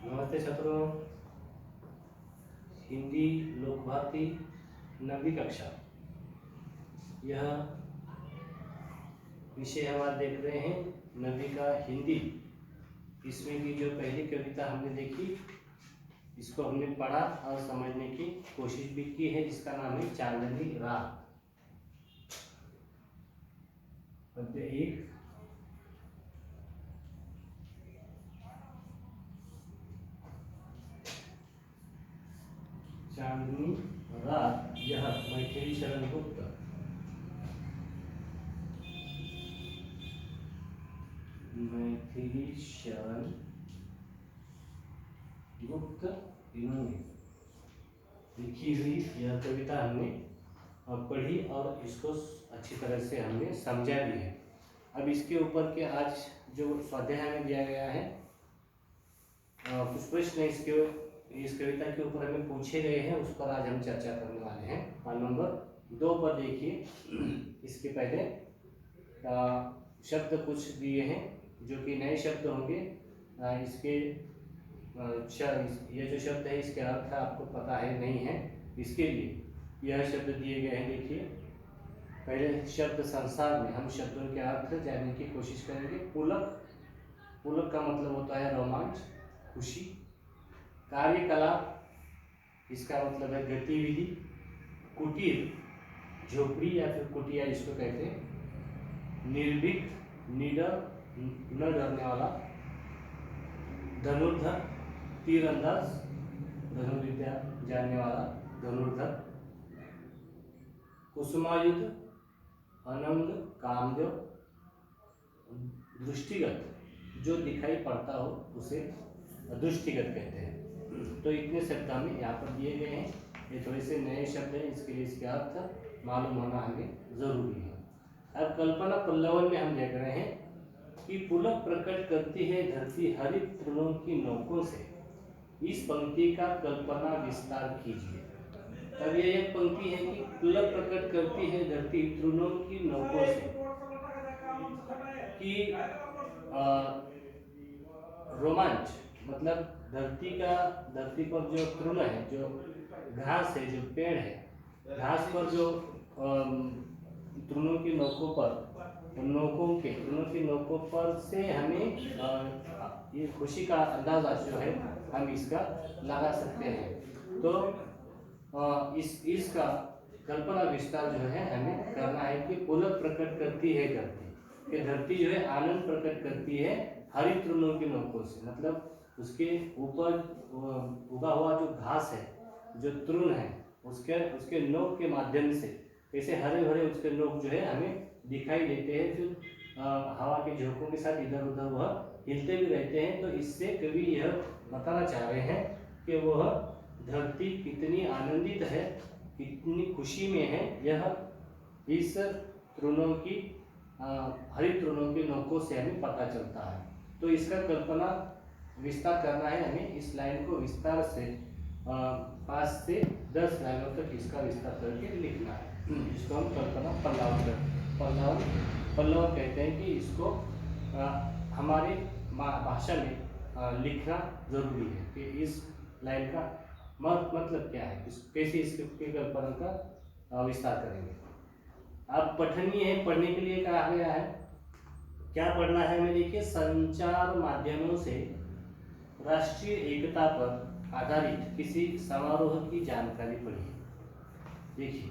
नमस्ते छात्रों, हिंदी लोक भारती 9वीं कक्षा, यह विषय हम आज देख रहे हैं 9वीं का हिंदी। इसमें की जो पहली कविता हमने देखी, इसको हमने पढ़ा और समझने की कोशिश भी की है, जिसका नाम है चांदनी रात। पद्य 1। चांदनी रात, यह मैथिली शरण गुप्त। मैथिली शरण गुप्त इन्होंने लिखी हुई यह कविता हमने पढ़ी और इसको अच्छी तरह से हमने समझा भी है। अब इसके ऊपर के आज जो स्वाध्याय में दिया गया है, कुछ प्रश्न इस कविता के ऊपर हमें पूछे गए हैं, उस पर आज हम चर्चा करने वाले हैं। पाठ नंबर 2 पर देखिए, इसके पहले शब्द कुछ दिए हैं जो कि नए शब्द होंगे। इसके ये जो शब्द है इसके अर्थ आपको पता है नहीं है, इसके लिए यह शब्द दिए गए हैं। देखिए, पहले शब्द संसार में हम शब्दों के अर्थ जानने की कोशिश करेंगे। पुलक, पुलक का मतलब होता है रोमांच, खुशी। कार्यकलाप, इसका मतलब है गतिविधि। कुटीर, झोपड़ी या फिर कुटिया इसको कहते हैं। निर्भीक, निडर, न डरने वाला। धनुर्धर, तीरंदाज, धनुर्विद्या जानने वाला धनुर्धर। कुसुमायुध, अनंग, कामदेव। दृष्टिगत, जो दिखाई पड़ता हो उसे दृष्टिगत कहते हैं। तो इतने शब्द हमें यहाँ पर दिए गए हैं। ये थोड़े से नए शब्द हैं, इसके लिए इसके अर्थ मालूम होना हमें जरूरी है। अब कल्पना पल्लवन में हम देख रहे हैं कि पुलक प्रकट करती है धरती हरित तृणों की नोकों से। इस पंक्ति का कल्पना विस्तार कीजिए। अब ये एक पंक्ति है कि पुलक प्रकट करती है धरती तृणों की नोकों से, कि रोमांच मतलब धरती पर जो तृण है, जो घास है, जो पेड़ है, घास पर जो तृणों की नोकों पर, तृणों की नोकों पर से हमें ये खुशी का अंदाजा जो है हम इसका लगा सकते हैं। तो इसका कल्पना विस्तार जो है हमें करना है कि पुलक प्रकट करती है धरती, कि धरती जो है आनंद प्रकट करती है हरित तृणों की नोकों से। मतलब उसके ऊपर उगा हुआ जो घास है, जो तृण है, उसके नोक के माध्यम से ऐसे हरे भरे उसके नोक जो है हमें दिखाई देते हैं, जो हवा के झोंकों के साथ इधर उधर वह हिलते भी रहते हैं। तो इससे कवि यह बताना चाह रहे हैं कि वह धरती कितनी आनंदित है, कितनी खुशी में है, यह इस तृणों की हरित तृणों की नोकों से हमें पता चलता है। तो इसका कल्पना विस्तार करना है हमें। इस लाइन को विस्तार से 5 से 10 लाइनों तक इसका विस्तार करके लिखना है। इसको हम कल्पना पल्लव कहते हैं कि इसको हमारे भाषा में लिखना जरूरी है कि इस लाइन का मतलब क्या है, कैसे इसके कल्पना का विस्तार करेंगे। अब पठनीय है, पढ़ने के लिए कहा गया है। क्या पढ़ना है हमें? देखिए, संचार माध्यमों से राष्ट्रीय एकता पर आधारित किसी समारोह की जानकारी पढ़िए। देखिए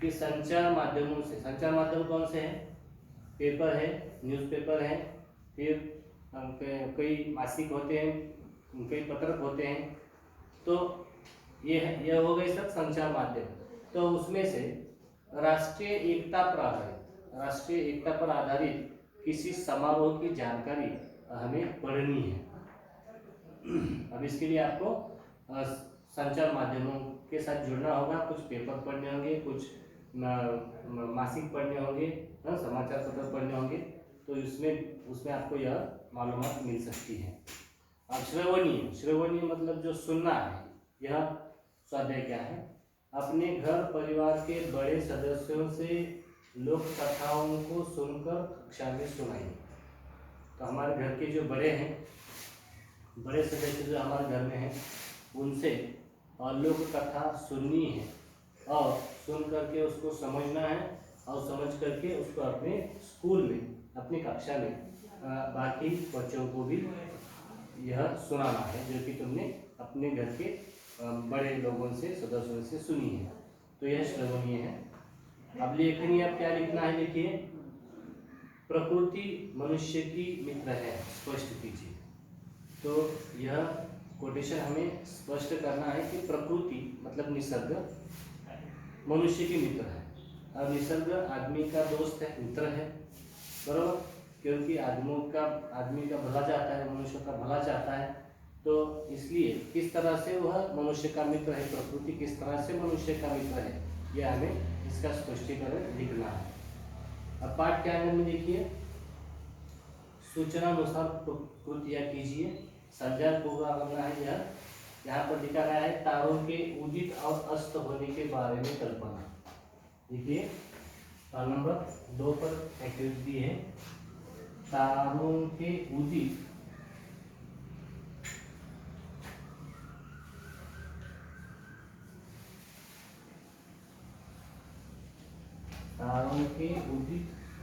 कि संचार माध्यमों से, संचार माध्यम कौन से हैं? पेपर है, न्यूज़पेपर है, फिर कई मासिक होते हैं, कई पत्रक होते हैं। तो यह हो गए सब संचार माध्यम। तो उसमें से राष्ट्रीय एकता पर आधारित किसी समारोह की जानकारी हमें पढ़नी है। अब इसके लिए आपको संचार माध्यमों के साथ जुड़ना होगा। कुछ पेपर पढ़ने होंगे, कुछ मासिक पढ़ने होंगे, समाचार पत्र पढ़ने होंगे। तो उसमें आपको यह मालूमात मिल सकती है। अब श्रवणीय मतलब जो सुनना है। यह स्वाध्याय क्या है? अपने घर परिवार के बड़े सदस्यों से लोक कथाओं को सुनकर कक्षा में सुनाइए। तो हमारे घर के जो बड़े हैं, बड़े सदस्य जो हमारे घर में हैं उनसे लोक कथा सुननी है और सुन करके उसको समझना है और समझ करके उसको अपने स्कूल में अपनी कक्षा में बाकी बच्चों को भी यह सुनाना है जो कि तुमने अपने घर के बड़े लोगों से सदस्यों से सुनी है। तो यह श्रवणीय है। अब लेखनी अब क्या लिखना है, देखिए प्रकृति मनुष्य की मित्र है, स्पष्ट कीजिए। तो यह कोटेशन हमें स्पष्ट करना है कि प्रकृति मतलब निसर्ग मनुष्य की मित्र है। अब निसर्ग आदमी का दोस्त है, मित्र है, बराबर, क्योंकि आदमी का भला चाहता है, मनुष्य का भला चाहता है। तो इसलिए किस तरह से वह मनुष्य का मित्र है, प्रकृति किस तरह से मनुष्य का मित्र है, यह हमें इसका स्पष्टीकरण लिखना है। अब पाठ के आनंद में देखिए, सूचना अनुसार कृतियाँ कीजिए, संज्ञा पूरा करना है। यह यहाँ पर लिखा गया है तारों के उदित और अस्त होने के बारे में कल्पना। देखिए नंबर 2 पर एक्टिविटी है, तारों के उदित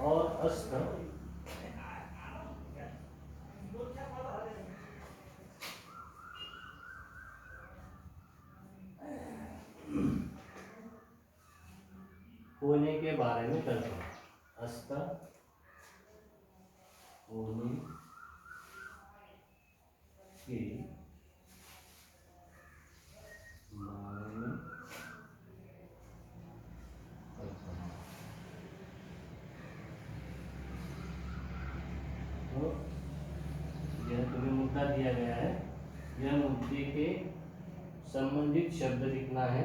और अस्त होने के बारे में कल्पना। अस्त होने के बारे में कल्पना। तो यह तुम्हें मुद्दा दिया गया है, यह मुद्दे के संबंधित शब्द लिखना है,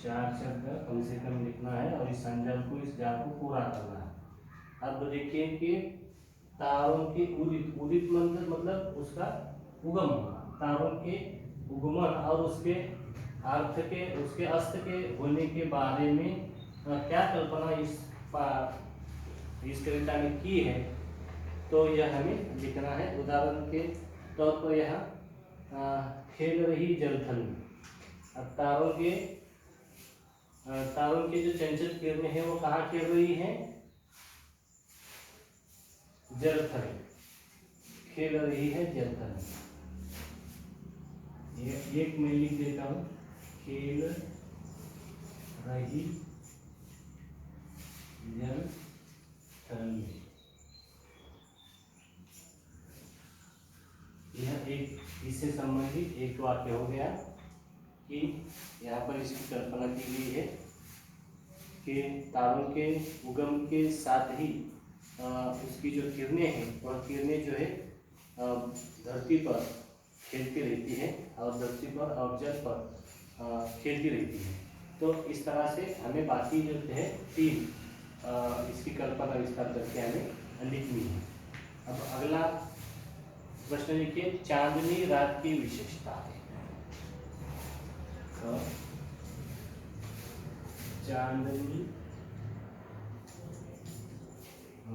4 शब्द कम से कम लिखना है और इस संज्ञा को, इस जाल को पूरा करना है। अब देखिए कि तारों के उदित मतलब उसका उगम होना, तारों के उगमन और उसके अर्थ के, उसके अस्त के होने के बारे में क्या कल्पना इस कविता में की है, तो यह हमें लिखना है। उदाहरण के तौर पर यहाँ खेल रही जलथल में। अब तारों के जो चंचल किरणें हैं वो कहाँ खेल रही हैं, जलथल, खेल रही है जलथल। एक मैं लिख देता हूँ, खेल रही जलथल। यह एक इससे संबंधित एक वाक्य हो गया कि यहाँ पर इसकी कल्पना की गई है कि तारों के उगम के साथ ही उसकी जो किरणें हैं वह किरणें जो है धरती पर खेलती रहती है और धरती पर और जल पर खेलती रहती है। तो इस तरह से हमें बाकी जो है 3 इसकी कल्पना विस्तार करके हमें लिखनी है। अब अगला प्रश्न लिखिए, चांदनी रात की विशेषता है। तो चांदनी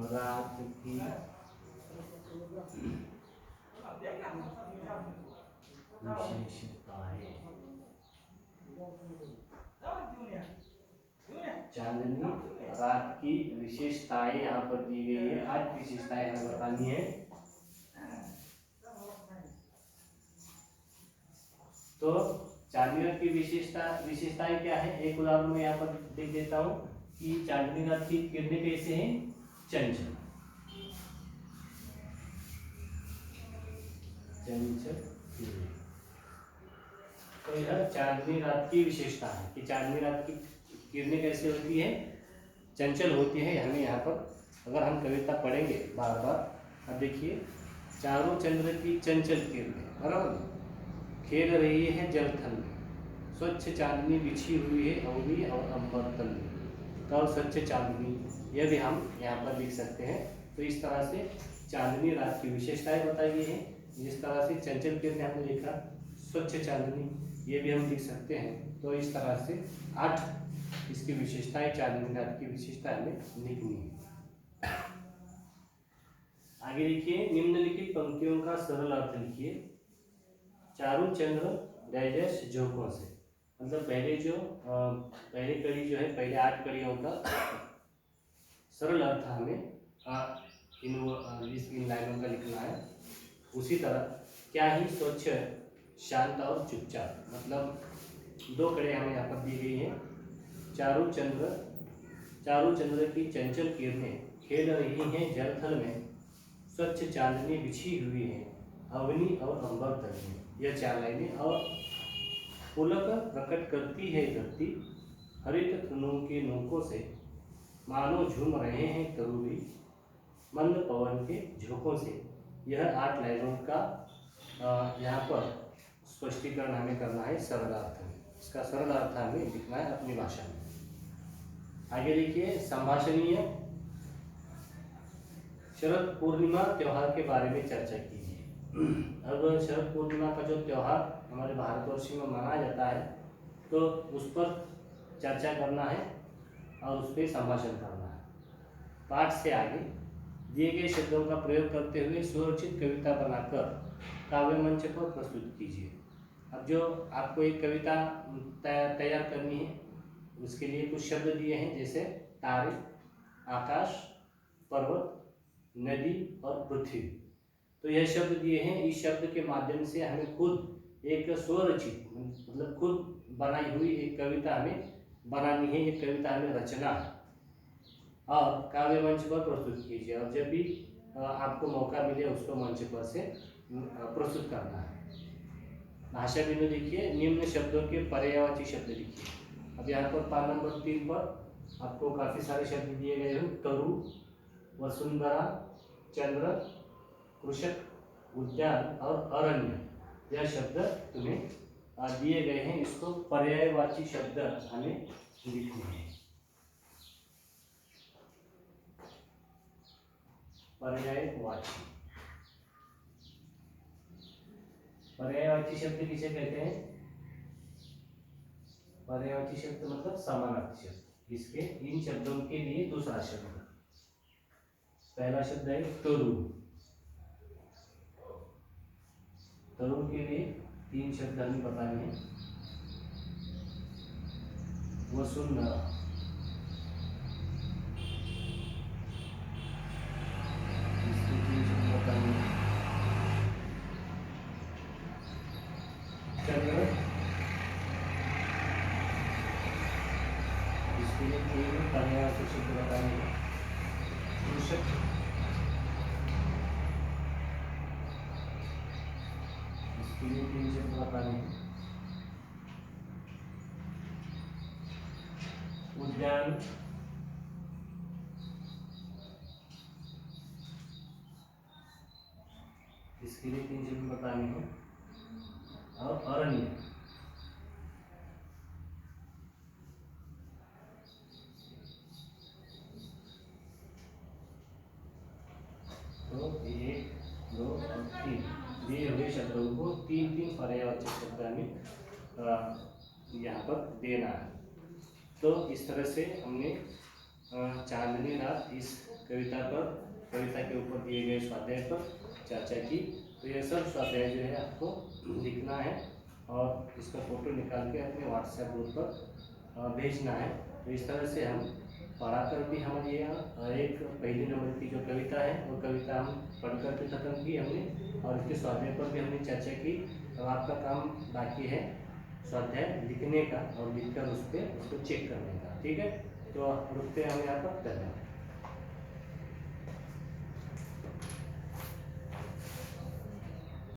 रात की विशेषता है। चांदनी रात की विशेषताएं यहाँ पर दी गई है, 8 विशेषताएं हमें बतानी है। तो चांदनी रात की विशेषताएं क्या है, एक उदाहरण मैं यहाँ पर देख देता हूँ कि चांदनी रात की किरणें कैसे हैं, चंचल किरणें। तो यह चांदनी रात की विशेषता है कि चांदनी रात की किरणें कैसे होती है, चंचल होती है। हमें यहाँ पर अगर हम कविता पढ़ेंगे बार बार, अब देखिए, चारों चंद्र की चंचल किरणें, बराबर, खेल रही है जलथल में, स्वच्छ चांदनी बिछी हुई है अवनी और अंबर तल में। तो स्वच्छ चांदनी, यह भी हम यहाँ पर लिख सकते हैं। तो इस तरह से चांदनी रात की विशेषताएं बताई गई हैं। जिस तरह से चंचल किरणें हमने लिखा, स्वच्छ चांदनी, ये भी हम लिख सकते हैं। तो इस तरह से 8 इसकी विशेषताएं, चांदनी रात की विशेषताएं हमें लिखनी है। आगे देखिए, निम्नलिखित पंक्तियों का सरल अर्थ लिखिए। चारू चंद्र डैश झोंकों से, मतलब पहली कड़ी जो है, पहले 8 कड़ियों का सरल अर्थ हमें इन लाइनों का लिखना है। उसी तरह क्या ही स्वच्छ, शांत और चुपचाप, मतलब 2 कड़े हमें यहाँ पर दी गई हैं। चारू चंद्र की चंचल किरणें खेल रही हैं जलथल में, स्वच्छ चांदनी बिछी हुई है अवनी और अंबर तल में। यह 4 लाइनें। और पुलक प्रकट करती है धरती, हरित तृणों के नोकों से, मानो झूम रहे हैं करूबी मंद पवन के झोंकों से। यह 8 लाइनों का यहाँ पर स्पष्टीकरण हमें करना है सरल अर्थ में। इसका सरल अर्थ हमें लिखना है अपनी भाषा में। आगे देखिए, संभाषणीय। शरद पूर्णिमा त्योहार के बारे में चर्चा कीजिए। अब शरद पूर्णिमा का जो त्योहार हमारे भारतवर्ष में मनाया जाता है, तो उस पर चर्चा करना है और उस पर संभाषण करना है। पाठ से आगे दिए गए शब्दों का प्रयोग करते हुए स्वरचित कविता बनाकर काव्य मंच पर प्रस्तुत कीजिए। अब जो आपको एक कविता तैयार करनी है, उसके लिए कुछ शब्द दिए हैं, जैसे तारे, आकाश, पर्वत, नदी और पृथ्वी। तो यह शब्द दिए हैं। इस शब्द के माध्यम से हमें खुद एक स्वरचित, मतलब खुद बनाई हुई एक कविता हमें बनानी है, एक कविता हमें रचना है और काव्य मंच पर प्रस्तुत कीजिए। और जब भी आपको मौका मिले उसको मंच पर से प्रस्तुत करना है। भाषा बिंदु देखिए, निम्न शब्दों के पर्यायवाची शब्द लिखिए। अब यहाँ पर पाठ नंबर 3 पर आपको काफ़ी सारे शब्द दिए गए हैं। तरु, वसुंधरा, चंद्र, कृषक, उद्यान और अरण्य, यह शब्द तुम्हें दिए गए हैं। इसको पर्यायवाची शब्द हमें लिखने हैं। पर्यायवाची शब्द किसे कहते हैं? पर्यायवाची शब्द मतलब समानार्थी शब्द। इसके इन शब्दों के लिए दूसरा शब्द, पहला शब्द है तरु। तरु के लिए 3 शब्द हमें बताने हैं। वसुंधरा, इसके 3 शब्द बताने हैं। चंद्र, इसके लिए 3 पर्यायवाची शब्द बताने हैं। कृषक, इसके लिए 3 शब्द बताने हैं। उद्यान, इसके लिए 3 शब्द बताने हैं। और अरण्य, तो 1, 2 और 3 दिए हुए शब्दों को 3 पर्यायवाची शब्द हमें यहाँ पर देना है। तो इस तरह से हमने चांदनी रात इस कविता के ऊपर दिए गए स्वाध्याय पर चर्चा की। तो यह सब स्वाध्याय जो है आपको लिखना है और इसका फोटो निकाल के अपने व्हाट्सएप ग्रुप पर भेजना है। तो इस तरह से हम पढ़ाकर भी हमारी एक पहले नंबर की जो कविता है वो कविता हम पढ़कर के खत्म की हमने, और इसके स्वाध्याय पर भी हमने चर्चा की। तो आपका काम बाकी है स्वाध्याय लिखने का और लिखकर उस पर उसको चेक करने का। ठीक है, तो रुकते हैं हम यहाँ पर। धन्यवाद।